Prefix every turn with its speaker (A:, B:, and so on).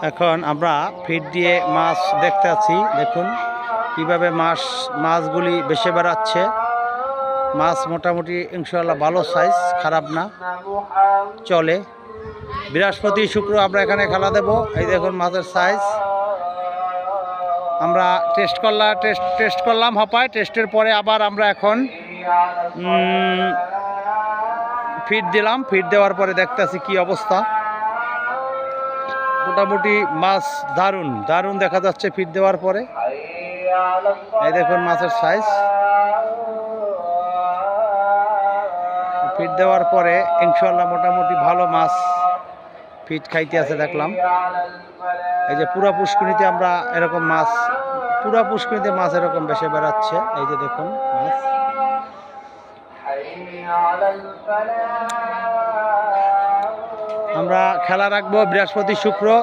A: এখন আমরা ফিড দিয়ে মাছ দেখতে আছি। দেখুন কিভাবে মাছগুলি বেশি বেড়াচ্ছে। মাছ মোটামুটি ইনশাআল্লাহ ভালো সাইজ, খারাপ না, চলে। বৃহস্পতি শুক্র আমরা এখানে খেলা দেব। এই দেখুন মাছের সাইজ। আমরা টেস্ট করলাম হপায়। টেস্টের পরে আবার আমরা এখন ফিড দিলাম। ফিড দেওয়ার পরে দেখতেছি কি অবস্থা। মোটামুটি মাছ দারুণ দেখা যাচ্ছে ফিড দেওয়ার পরে। এই দেখুন মাছের সাইজ। ফিড দেওয়ার পরে ইনশাআল্লাহ মোটামুটি ভালো মাছ ফিড খাইতে আছে দেখলাম। এই যে পুরা পুষ্করিণীতে আমরা এরকম মাছ, পুরা পুষ্করিণীতে মাছ এরকম বেশি বেড়াচ্ছে। এই যে দেখুন মাছ। আমরা খেলা রাখবো বৃহস্পতি শুক্র।